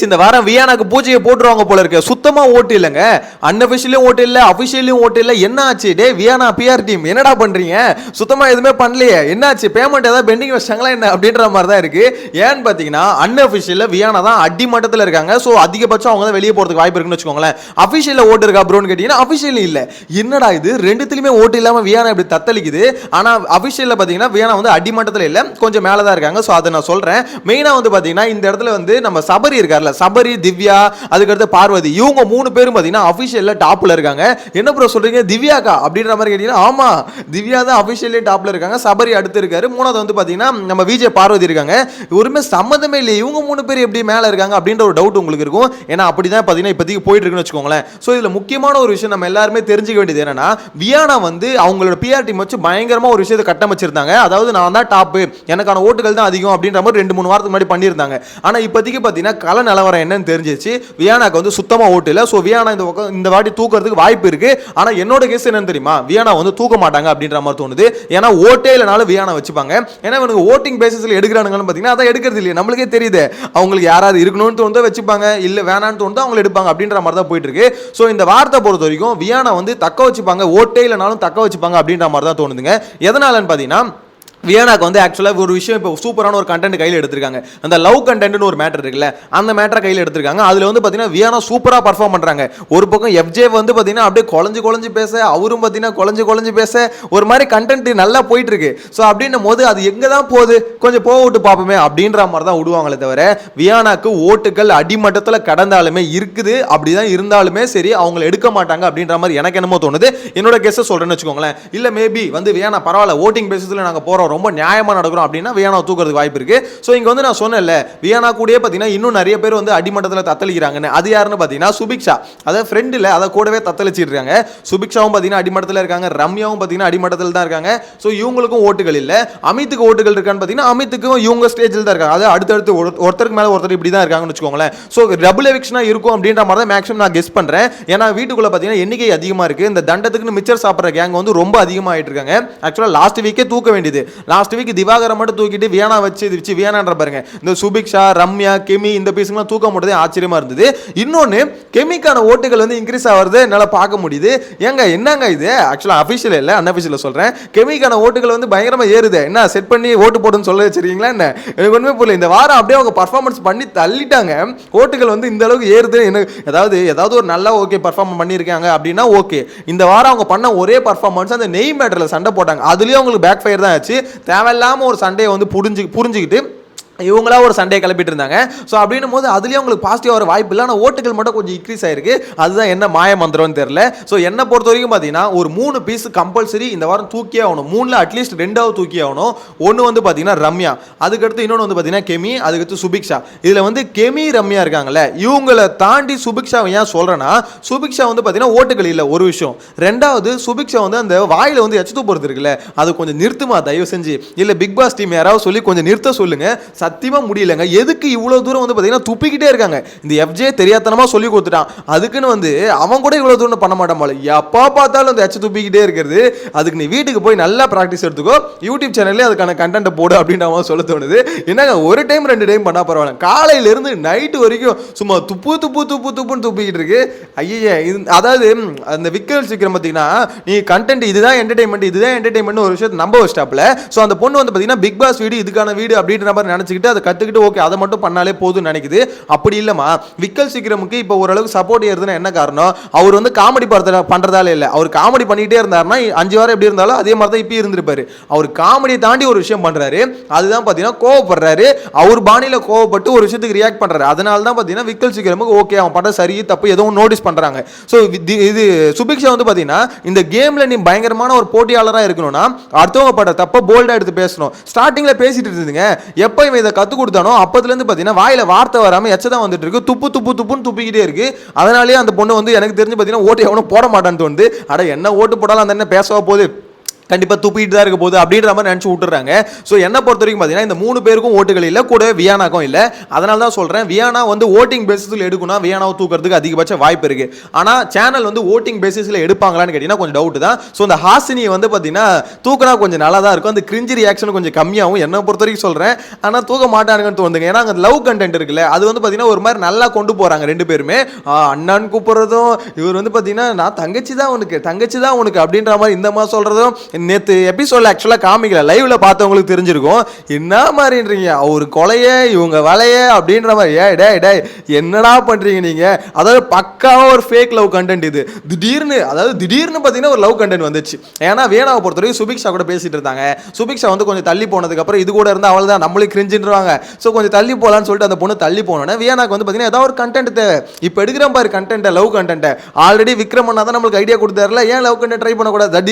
இந்த வாரம் வியானாக்கு பூஜையை போட்டுருவாங்க போல இருக்கு. சுத்தமா ஓட்டு இல்லைங்க, அன்அபிஷியலும் ஓட்டு இல்ல, அபிஷியலும் ஓட்டு இல்ல. என்ன ஆச்சு டே வியானா பிஆர் டீம், என்னடா பண்றீங்க? சுத்தமா எதுவுமே பண்ணலையே, என்னாச்சு? பேமெண்ட் ஏதாவது பெண்டிங் வச்சாங்களா என்ன அப்படின்ற மாதிரி தான் இருக்கு. ஏன்னு பாத்தீங்கன்னா அன்அபிஷியல்ல வியானா தான் அடி மட்டத்தில் இருக்காங்க. ஸோ அதிகபட்சம் அவங்க தான் வெளியே போறதுக்கு வாய்ப்பு இருக்குன்னு வச்சுக்கோங்களேன். அபிஷியல்ல ஓட்டு இருக்கா ப்ரோன்னு கேட்டீங்கன்னா அபிஷியல் இல்ல. என்னடா இது, ரெண்டுத்திலுமே ஓட்டு இல்லாம வியானா இப்படி தத்தளிக்குது. ஆனா அபிஷியல்ல பாத்தீங்கன்னா வியானா வந்து அடி மட்டத்தில் இல்ல, கொஞ்சம் மேல தான் இருக்காங்க. ஸோ அதை நான் சொல்றேன். மெயினா வந்து பாத்தீங்கன்னா இந்த இடத்துல வந்து நம்ம சபரி இருக்காரு, சபரி, திவ்யா, அதுக்கடுத்து பார்வதி, இவங்க 3 பேரும் பாத்தீங்கன்னா அபிஷியல்ல டாப்ல இருக்காங்க. என்ன ப்ரோ சொல்றீங்க, திவ்யாக்கா அப்படின்ற மாதிரி கேட்டீங்கன்னா ஆமா, திவ்யா தான் அபிஷியல்லே டாப்ல இருக்காங்க. சபரி அடுத்து இருக்காரு. மூணாவது வந்து பாத்தீங்கன்னா நம்ம விஜய் பார்வதி இருக்காங்க. ஒருமே சம்மந்தமே இல்லை, இவங்க 3 பேர் எப்படி மேல இருக்காங்க அப்படின்ற ஒரு டவுட் உங்களுக்கு இருக்கும். ஏன்னா அப்படிதான் பாத்தீங்கன்னா இப்போதைக்கு போயிட்டு இருக்குன்னு வச்சுக்கோங்களேன். ஸோ இதுல முக்கியமான ஒரு விஷயம் நம்ம எல்லாருமே தெரிஞ்சுக்க வேண்டியது என்னன்னா, வியானா வந்து அவங்களோட பிஆர் டீம் வச்சு பயங்கரமா ஒரு விஷயத்தை கட்டமைச்சிருந்தாங்க. அதாவது நான் தான் டாப், எனக்கான ஓட்டுகள் தான் அதிகம் அப்படின்ற மாதிரி 2-3 வாரத்துக்கு முன்னாடி பண்ணியிருந்தாங்க. ஆனா இப்போதைக்கு பாத்தீங்கன்னா கல நிலவரம் என்னன்னு தெரிஞ்சிச்சு. வியானாக்கு வந்து சுத்தமா ஓட்டு இல்ல. சோ வியானா இந்த வாட்டி தூக்குறதுக்கு வாய்ப்பு இருக்கு. ஆனா என்னோட கேஸ் என்னன்னு தெரியுமா, வியானா வந்து தூக்க மாட்டாங்க அப்படின்ற மாதிரி தோணுது. ஏன்னா ஓட்டே இல்லனால வியானா வச்சுப்பாங்க. ஏன்னா இவனுக்கு ஓட்டிங் பேசிஸ்ல எடுக்கிறானுங்கன்னு பாத்தீங்கன்னா அதை எடுக்கிறது இல்லையா, நம்மளுக்கே தெரியுது. அவங்களுக்கு யாராவது இருக்கணும்னு தோணுதோ வச்சுப்பாங்க, இல்ல வேணான்னு தோணுதோ அவங்க எடுப்பாங்க அப்படின்ற மாதிரி தான் போயிட்டு இருக்கு. சோ இந்த வார்த்தை பொறுத்த வரைக்கும் வியானா வந்து தக்க வச்சுப்பாங்க, ஓட்டே இல்லனாலும் தக்க வச்சுப்பாங்க அப்படின்ற மாதிரி தான் தோணுதுங்க. எதனாலன்னு பாத்தீங்கன்னா வியானாக்கு வந்து ஆக்சுவலாக ஒரு விஷயம் இப்போ சூப்பரான ஒரு கண்டென்ட் கையில் எடுத்திருக்காங்க. அந்த லவ் கண்டென்ட்னு ஒரு மேட்டர் இருக்குல்ல, அந்த மேட்டரை கையில் எடுத்திருக்காங்க. அதில் வந்து பார்த்தீங்கன்னா வியானா சூப்பராக பர்ஃபார்ம் பண்ணுறாங்க. ஒரு பக்கம் எஃப்ஜே வந்து பார்த்தீங்கன்னா அப்படியே குழஞ்சு பேச, அவரும் பார்த்தீங்கன்னா குழஞ்சு பேச, ஒரு மாதிரி கண்டென்ட் நல்லா போயிட்டு இருக்கு. ஸோ அப்படின்னும் போது அது எங்கே தான் போகுது, கொஞ்சம் போக விட்டு பார்ப்போமே அப்படின்ற மாதிரி தான் விடுவாங்களே தவிர, வியானாக்கு ஓட்டுகள் அடிமட்டத்தில் கடந்தாலுமே இருக்குது. அப்படிதான் இருந்தாலுமே சரி அவங்களை எடுக்க மாட்டாங்க அப்படின்ற மாதிரி எனக்கு என்னமோ தோணுது. என்னோட கெஸ்ஸை சொல்கிறேன்னு வச்சுக்கோங்களேன். இல்லை மேபி வந்து வியானா பரவாயில்ல, ஓட்டிங் பேசிஸில் நாங்கள் போகிறோம், ரொம்ப நியாயமா நடக்கிறோம் அப்படின்னா வியானா தூக்குறதுக்கு வாய்ப்பு இருக்கு. சோ இங்க வந்து நான் சொன்னேன்ல, வியானா கூடயே பாத்தீங்கன்னா இன்னும் நிறைய பேர் வந்து அடிமட்டத்தில் தத்தளிக்கிறாங்கன்னு. அது யாருன்னு பாத்தீங்கன்னா சுபிக்ஷா, அதாவது ஃப்ரெண்ட் இல்ல, அதை கூடவே தத்தளிச்சிட்டு இருக்காங்க. சுபிக்ஷாவும் பாத்தீங்கன்னா அடிமட்டத்தில் இருக்காங்க, ரம்யாவும் பாத்தீங்கன்னா அடிமட்டத்தில் தான் இருக்காங்க. சோ இவங்களுக்கும் ஓட்டுகள் இல்ல. அமித்துக்கு ஓட்டுகள் இருக்கான்னு பாத்தீங்கன்னா அமித்துக்கும் இவங்க ஸ்டேஜில் தான் இருக்காங்க. அது அடுத்தடுத்து ஒருத்தருக்கு மேல ஒருத்தர் இப்படி தான் இருக்காங்கன்னு வச்சுக்கோங்களேன். சோ டபுள் எவிக்ஷனா இருக்கும் அப்படின்ற மாதிரி தான் மேக்ஸிமம் நான் கெஸ் பண்றேன். ஏன்னா வீட்டுக்குள்ள பாத்தீங்கன்னா எண்ணிக்கை அதிகமா இருக்கு. இந்த தண்டத்துக்கு மிச்சர் சாப்பிடுற கேங் வந்து ரொம்ப அதிகமாயிட்டு இருக்காங்க. ஆக்சுவலா லாஸ்ட் வீக்கே தூக்க வேண்டியது, லாஸ்ட் வீக் திவாகரை மட்டும் தூக்கிட்டு வியானா வச்சு வியானான்ற பாருங்க, இந்த சுபிக்ஷா, ரம்யா, கெமி இந்த பீஸுங்களாம் தூக்க முடியாது, ஆச்சரியமா இருந்தது. இன்னொன்னு கெமிக்கான ஓட்டுகள் வந்து இன்க்ரீஸ் ஆகிறது என்னால பார்க்க முடியுது. ஏங்க என்னங்க இது, ஆக்சுவலா அபிஷியல் இல்ல, அன்அபிஷியல் சொல்றேன். கெமிக்கான ஓட்டுகள் வந்து பயங்கரமா ஏறுது. என்ன செட் பண்ணி ஓட்டு போடுன்னு சொல்ல வச்சிருக்கீங்களா என்ன? எனக்கு ஒண்ணுமே புரியல. இந்த வாரம் அப்படியே அவங்க பர்ஃபார்மன்ஸ் பண்ணி தள்ளிட்டாங்க. ஓட்டுகள் வந்து இந்த அளவுக்கு ஏறுது. ஏதாவது ஒரு நல்லா ஓகே பர்ஃபார்ம் பண்ணியிருக்காங்க அப்படின்னா ஓகே. இந்த வாரம் அவங்க பண்ண ஒரே பர்ஃபார்மன்ஸ் அந்த நெய் மேட்டர்ல சண்டை போட்டாங்க, அதுலயும் அவங்களுக்கு பேக் ஃபயர் தான் ஆச்சு. தேவையில்லாம ஒரு சண்டையை வந்து புரிஞ்சுக்கிட்டு இவங்களா ஒரு சண்டையை கிளப்பிட்டு இருந்தாங்க. ஸோ அப்படின்னும் போது அதுலேயும் உங்களுக்கு பாசிட்டிவாக வர வாய்ப்பு இல்லை. ஆனால் ஓட்டுகள் மட்டும் கொஞ்சம் இன்க்ரீஸ் ஆயிருக்கு. அதுதான் என்ன மாய மந்திரம்னு தெரியல. ஸோ என்னை பொறுத்த வரைக்கும் பார்த்தீங்கன்னா ஒரு 3 பீஸ் கம்பல்சரி இந்த வாரம் தூக்கியே ஆகணும். 3ல் அட்லீஸ்ட் 2வது தூக்கி ஆகணும். ஒன்று வந்து பார்த்தீங்கன்னா ரம்யா, அதுக்கடுத்து இன்னொன்று வந்து பார்த்தீங்கன்னா கெமி, அதுக்கடுத்து சுபிக்ஷா. இதில் வந்து கெமி, ரம்யா இருக்காங்கல்ல, இவங்களை தாண்டி சுபிக்ஷாவை ஏன் சொல்கிறேன்னா, சுபிக்ஷா வந்து பார்த்தீங்கன்னா ஓட்டுகள் இல்லை ஒரு விஷயம். 2வது சுபிக்ஷா வந்து அந்த வாயில் வந்து எச்சு துப்புறது இருக்குல்ல, அது கொஞ்சம் நிறுத்துமா தயவு செஞ்சு. இல்லை பிக் பாஸ் டீம் யாராவது சொல்லி கொஞ்சம் நிறுத்த சொல்லுங்க. சத்தியமா முடியலங்க. எதுக்கு இவ்வளவு தூரம் வந்து பாத்தீங்கன்னா துப்பிக்கிட்டே இருக்காங்க. இந்த எஃப்ஜே தெரியாதனமா சொல்லி கொடுத்துட்டான், அதுக்குன்னு வந்து அவன் கூட இவ்வளவு தூரம் பண்ண மாட்டான் போல. எப்போ பார்த்தாலும் அந்த எச்ச துப்பிக்கிட்டே இருக்கிறது. அதுக்கு நீ வீட்டுக்கு போய் நல்லா பிராக்டிஸ் எடுத்துக்கோ, யூடியூப் சேனல்ல அதுக்கான கண்டென்ட் போடு அப்படின்ற மாதிரி சொல்ல தோணுது. என்னங்க ஒரு டைம் 2 டைம் பண்ணா பரவாயில்ல, காலையில இருந்து நைட்டு வரைக்கும் சும்மா துப்புன்னு துப்பிக்கிட்டு இருக்கு. ஐயா, அதாவது அந்த விக்கல் சீக்கிரம் பார்த்தீங்கன்னா நீ கண்டென்ட் இதுதான் என்டர்டைன்மெண்ட் ஒரு விஷயத்தை நம்ப வச்சிட்டாப்ல. ஸோ அந்த பொண்ணு வந்து பார்த்தீங்கன்னா பிக் பாஸ் வீடு இதுக்கான வீடு அப்படின்ற மாதிரி நினைச்சுக்கிட்டு அதை கத்துக்கிட்டு ஓகே அதை மட்டும் பண்ணாலே போதும்னு நினைக்குது. அப்படி இல்லமா, விக்கல் சீக்கிரமுக்கு இப்போ ஓரளவுக்கு சப்போர்ட் ஏறுதுன்னா என்ன காரணம், அவர் வந்து காமெடி பண்றதால இல்லை. அவர் காமெடி பண்ணிக்கிட்டே இருந்தாருன்னா 5 வாரம் எப்படி இருந்தாலும் அதே மாதிரி தான் இப்போ இருந்திருப்பாரு. அவர் காமெடியை தாண்டி ஒரு விஷயம் பண்றாரு, அதுதான் பார்த்தீங்கன்னா கோவப்படுறாரு. அவர் பாணியில கோவப்பட்டு ஒரு விஷயத்துக்கு ரியாக்ட் பண்றாரு. அதனால தான் பார்த்தீங்கன்னா விக்கல் சீக்கிரமுக்கு ஓகே அவன் பண்ற சரி தப்பு எதுவும் நோட்டீஸ் பண்றாங்க. ஸோ இது சுபிக்ஷா வந்து பார்த்தீங்கன்னா இந்த கேம்ல நீ பயங்கரமான ஒரு போட்டியாளராக இருக்கணும்னா அடுத்தவங்க பண்ற தப்ப போல்டா எடுத்து பேசணும். ஸ்டார்டிங்ல பேசிட்டு இருந்தீங்க, எப்போ இவன் இதை கத்து கொடுத்தானோ அப்பதுலேருந்து பார்த்தீங்கன்னா வாயில வார்த்தை வராமல் எச்சதான் வந்துட்டு இருக்கு, துப்புன்னு துப்பிக்கிட்டே இருக்கு. அதனாலேயே அந்த பொண்ணு வந்து எனக்கு தெரிஞ்சு பார்த்தீங்கன்னா ஓட்டு எவனும் போட மாட்டான்னு தோணுது. அட என்ன ஓட்டு போடாலும் அந்த என்ன பேசவா போகுது, கண்டிப்பா துப்பிட்டு தான் இருக்க போகுது அப்படின்ற மாதிரி நினைச்சு விட்டுறாங்க. ஸோ என்ன பொறுத்த வரைக்கும் பார்த்தீங்கன்னா இந்த 3 பேருக்கும் ஓட்டுகள் இல்லை, கூட வியானாக்கும் இல்லை. அதனால தான் சொல்றேன், வியானா வந்து ஓட்டிங் பேசிஸில் எடுக்கணும், வியானாவை தூக்கிறதுக்கு அதிகபட்ச வாய்ப்பு இருக்கு. ஆனால் சேனல் வந்து ஓட்டிங் பேசிஸில் எடுப்பாங்களான்னு கேட்டீங்கன்னா கொஞ்சம் டவுட் தான். ஸோ இந்த ஹாசினியை வந்து பார்த்தீங்கன்னா தூக்கினா கொஞ்சம் நல்லா தான் இருக்கும், அந்த கிரிஞ்சி ரியாக்ஷன் கொஞ்சம் கம்மியாகும் என்ன பொறுத்த வரைக்கும் சொல்றேன். ஆனால் தூக்க மாட்டானுங்கன்னு தோணுதுங்க. ஏன்னா அங்கே லவ் கண்டென்ட் இருக்குல்ல, அது வந்து பார்த்தீங்கன்னா ஒரு மாதிரி நல்லா கொண்டு போறாங்க ரெண்டு பேருமே. அண்ணான்னு கூப்பிடுறதும், இவர் வந்து பார்த்தீங்கன்னா நான் தங்கச்சி தான் உனக்கு அப்படின்ற மாதிரி இந்த மாதிரி சொல்றதும் நேற்று எபிசோட்ல ஆக்சுவலாக காமிக்கல, லைவ்ல பார்த்தவங்களுக்கு தெரிஞ்சிருக்கும். என்ன மாதிரின்றீங்க, அவர் கொலைய இவங்க வலைய அப்படின்ற மாதிரி. டே என்னடா பண்றீங்க நீங்க? அதாவது பக்காவா ஒரு ஃபேக் லவ் கண்டென்ட் இது. திடீர்னு பார்த்தீங்கன்னா ஒரு லவ் கண்டென்ட் வந்துச்சு. ஏன்னா வேணாவை பொறுத்தவரைக்கும் சுபிக்ஷா கூட பேசிட்டு இருந்தாங்க. சுபிக்ஷா வந்து கொஞ்சம் தள்ளி போனதுக்கு அப்புறம் இது கூட இருந்தால் அவள் தான் நம்மளுக்கு கிரிஞ்சின்றாங்க. ஸோ கொஞ்சம் தள்ளி போகலான்னு சொல்லிட்டு அந்த பொண்ணு தள்ளி போனோன்னே வியானாக்கு வந்து பார்த்தீங்கன்னா ஏதாவது ஒரு கண்டென்ட் தேவை. இப்போ எடுக்கிற பாரு கண்டென்ட், லவ் கண்டென்ட். ஆல்ரெடி விக்ரமண்ணா தான் நம்மளுக்கு ஐடியா கொடுத்தாருல, ஏன் லவ் கண்டென்ட் ட்ரை பண்ணக்கூடாது?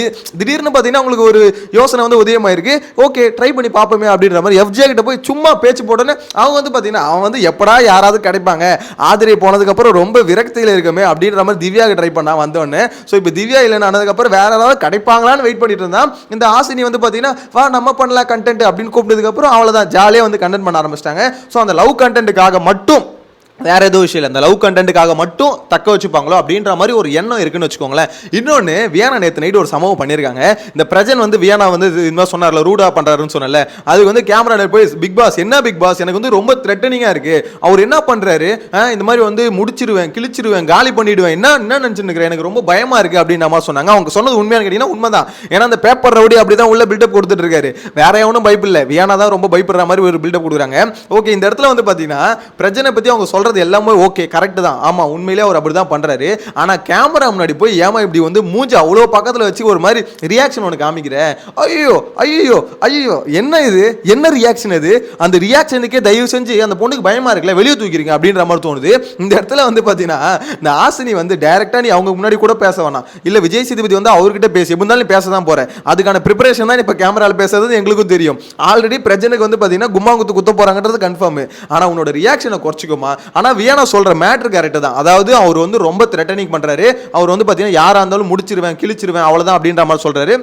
திடீர்னு பார்த்தீங்கன்னா உங்களுக்கு ஒரு யோசனை வந்து உதயமாயிருக்கு, ஓகே ட்ரை பண்ணி பார்ப்போமே அப்படின்ற மாதிரி எஃப்ஜே கிட்ட போய் சும்மா பேச்சு போட்டோன்னே அவங்க வந்து பார்த்தீங்கன்னா அவன் வந்து எப்படா யாராவது கிடைப்பாங்க, ஆதிரை போனதுக்கப்புறம் ரொம்ப விரக்தியில் இருக்குமே அப்படின்ற மாதிரி திவ்யாவுக்கு ட்ரை பண்ணா வந்தோடனே. ஸோ இப்போ திவ்யா இல்லைன்னு ஆனதுக்கப்புறம் வேற ஏதாவது கிடைப்பாங்களான்னு வெயிட் பண்ணிட்டு இருந்தான். இந்த ஆசினி வந்து பார்த்தீங்கன்னா வா நம்ம பண்ணலாம் கண்டென்ட் அப்படின்னு கூப்பிட்டதுக்கப்புறம் அவ்வளோதான் ஜாலியாக வந்து கண்டென்ட் பண்ண ஆரம்பிச்சிட்டாங்க. ஸோ அந்த லவ் கண்டென்ட்டுக்காக மட்டும், வேற எதுவும் விஷயம் இல்லை, அந்த லவ் கண்டென்ட்டுக்காக மட்டும் தக்க வச்சுப்பாங்களோ அப்படின்ற மாதிரி ஒரு எண்ணம் இருக்குன்னு வச்சுக்கோங்களேன். இன்னொன்று, வியானா நேற்று நைட்டு ஒரு சம்பவம் பண்ணியிருக்காங்க. இந்த பிரஜன் வந்து வியானா வந்து இந்த மாதிரி சொன்னார்ல, ரூடா பண்ணுறாருன்னு சொன்னல, அதுக்கு வந்து கேமரா போய் பிக் பாஸ் என்ன பிக் பாஸ் எனக்கு வந்து ரொம்ப த்ரெட்டனிங்காக இருக்கு, அவர் என்ன பண்ணுறாரு, இந்த மாதிரி வந்து முடிச்சிருவேன், கிழிச்சிருவேன், காலி பண்ணிடுவேன், என்ன நினச்சிருக்கிறேன், எனக்கு ரொம்ப பயமா இருக்கு அப்படின்னு நம்ம சொன்னாங்க. அவங்க சொன்னது உண்மையான கேட்டீங்கன்னா உண்மைதான். ஏன்னா அந்த பேப்பர் ரவுடி அப்படி தான் உள்ள பில்டப் கொடுத்துட்டு இருக்காரு, வேற எவனும் பயப்பில்லை, வியானா தான் ரொம்ப பயப்படுற மாதிரி ஒரு பில்டப் கொடுக்குறாங்க. ஓகே, இந்த இடத்துல வந்து பார்த்தீங்கன்னா பிரஜனை பற்றி அவங்க சொல்றது எல்லாமே ஓகே கரெக்ட் தான், ஆமா உண்மையிலே அவர் அப்படிதான் பண்றாரு. ஆனா கேமரா முன்னாடி போய் ஏமா இப்படி வந்து மூஞ்சி அவ்வளோ பக்கத்துல வச்சு ஒரு மாதிரி ரியாக்ஷன் ஒன்று காமிக்கிற, ஐயோ ஐயோ ஐயோ என்ன இது, என்ன ரியாக்ஷன் இது? அந்த ரியாக்ஷனுக்கே தயவு செஞ்சு அந்த பொண்ணுக்கு பயமா இருக்குல்ல, வெளியே தூக்கிறீங்க அப்படின்ற மாதிரி தோணுது. இந்த இடத்துல வந்து பாத்தீங்கன்னா இந்த ஆசினி வந்து டைரக்டா நீ அவங்க முன்னாடி கூட பேச வேணாம், இல்ல விஜய் சேதுபதி வந்து அவர்கிட்ட பேசி எப்படி இருந்தாலும் பேச தான் போறேன், அதுக்கான ப்ரிப்பரேஷன் தான் இப்ப கேமரால பேசுறது எங்களுக்கும் தெரியும். ஆல்ரெடி பிரஜனுக்கு வந்து பாத்தீங்கன்னா கும்மாங்குத்து குத்த போறாங்கன்றது கன்ஃபார்ம். ஆனா உன்னோட ரியாக்ஷனை குறைச்சிக்குமா. ஆனா வியானா சொல்ற மேட்டர் கரெக்ட் தான், அதாவது அவர் வந்து ரொம்ப த்ரெட்டனிங் பண்றாரு, அவர் வந்து பாத்தீங்கன்னா யாரா இருந்தாலும் முடிச்சிருவேன் கிழிச்சிருவேன் அவ்வளவுதான் அப்படின்ற மாதிரி சொல்றாரு.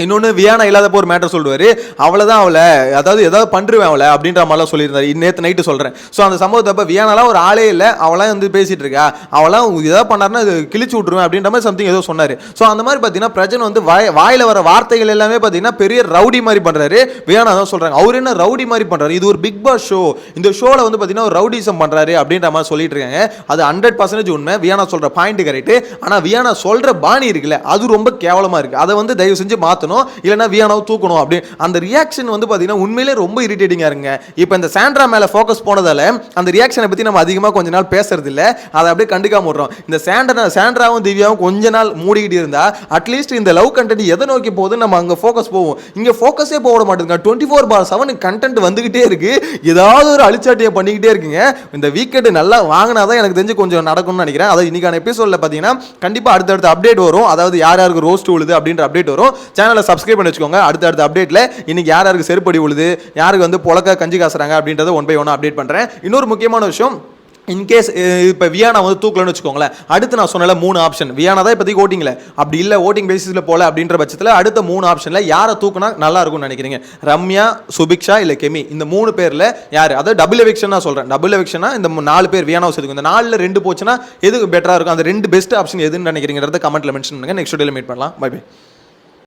இன்னொன்று வியானா இல்லாதப்போ ஒரு மேட்டர் சொல்லுவார், அவ்வளோதான் அவளை, அதாவது ஏதாவது பண்ணுருவேன் அவளை அப்படின்ற மாதிரிலாம் சொல்லியிருந்தாரு நேற்று நைட்டு சொல்கிறேன். ஸோ அந்த சம்பவத்தை அப்போ வியானாலாம் ஒரு ஆளே இல்லை, அவளாம் வந்து பேசிகிட்டு இருக்கா, அவளாம் ஏதாவது பண்ணாருன்னா அது கிழிச்சு விட்ருவேன் அப்படின்ற மாதிரி சம்திங் ஏதோ சொன்னார். ஸோ அந்த மாதிரி பார்த்தீங்கன்னா பிரஜன் வந்து வாயில் வர வார்த்தைகள் எல்லாமே பார்த்தீங்கன்னா பெரிய ரவுடி மாதிரி பண்ணுறாரு. வியானா தான் சொல்கிறாங்க, அவர் என்ன ரவுடி மாதிரி பண்ணுறாரு, இது ஒரு பிக் பாஸ் ஷோ, இந்த ஷோவில் வந்து பார்த்தீங்கன்னா ஒரு ரவுடிசம் பண்ணுறாரு அப்படின்ற மாதிரி சொல்லிட்டு இருக்காங்க. அது 100% உண்மை, வியானா சொல்கிற பாயிண்ட் கரெக்ட். ஆனால் வியானா சொல்கிற பாணி இருக்குல்ல அது ரொம்ப கேவலமாக இருக்குது, அதை வந்து தயவு செஞ்சு மாற்றணும், இல்லனா வியானாவை தூக்கணும் அப்படி. அந்த ரியாக்ஷன் வந்து பாத்தீங்கன்னா உண்மையிலே ரொம்ப இரிட்டேட்டிங்கா இருங்க. இப்போ இந்த சாண்ட்ரா மேல ஃபோக்கஸ் போனதால அந்த ரியாக்ஷனை பத்தி நம்ம அதிகமா கொஞ்ச நாள் பேசுறது இல்ல, அதை அப்படியே கண்டுக்காம விடுறோம். இந்த சாண்ட்ராவும் திவ்யாவும் கொஞ்ச நாள் மூடிக்கிட்டு இருந்தா அட்லீஸ்ட் இந்த லவ் கண்டென்ட் எதை நோக்கி போகுது நம்ம அங்க ஃபோக்கஸ் போவோம். இங்க ஃபோக்கஸே போட மாட்டேங்குங்க, 24/7 கண்டென்ட் வந்துகிட்டே இருக்கு, ஏதாவது ஒரு அழிச்சாட்டியை பண்ணிக்கிட்டே இருக்குங்க. இந்த வீக்கெண்ட் நல்லா வாங்கினாதான் எனக்கு தெரிஞ்சு கொஞ்சம் நடக்கும்னு நினைக்கிறேன். அதாவது இன்னைக்கான எபிசோட்ல பாத்தீங்கன்னா கண்டிப்பா அடுத்தடுத்த அப்டேட் வரும், அதாவது யார் யாருக்கு ரோஸ்ட் உழுது அப்படின்ற அப்டேட் வரும். சேனலை சப்ஸ்கிரைப் பண்ணி வச்சுக்கோங்க. அடுத்த அப்டேட்ல இன்னைக்கு யார் யாருக்கு செருப்படி உழுது, யாருக்கு வந்து பொலக்க கஞ்சி காசுறாங்க அப்படின்றத ஒன் பை ஒன் அப்டேட் பண்றேன். இன்னொரு முக்கியமான விஷயம், இன்கேஸ் இப்போ வியானா வந்து தூக்கலன்னு வச்சுக்கோங்களேன், அடுத்து நான் சொன்ன 3 ஆப்ஷன் வியானா தான் இப்போதைக்கு ஓட்டிங்கில், அப்படி இல்லை ஓட்டிங் பேசிஸில் போல அப்படின்ற பட்சத்தில் அடுத்த 3 ஆப்ஷனில் யாரை தூக்குனா நல்லா இருக்கும்னு நினைக்கிறீங்க? ரம்யா, சுபிக்ஷா இல்லை கெமி, இந்த 3 பேரில் யார்? அதாவது டபுள் எவிக்ஷன் நான் சொல்கிறேன், டபுள் எவிக்ஷனா இந்த 4 பேர் வியானாவை சேர்த்துக்கும், இந்த 4ல் 2 போச்சுன்னா எது பெட்டராக இருக்கும், அந்த 2 பெஸ்ட் ஆப்ஷன் எதுன்னு நினைக்கிறீங்கிறத கமெண்ட்டில் மென்ஷன் பண்ணுங்கள். நெக்ஸ்ட் வீடியோவில் மீட் பண்ணலாம். Bye by.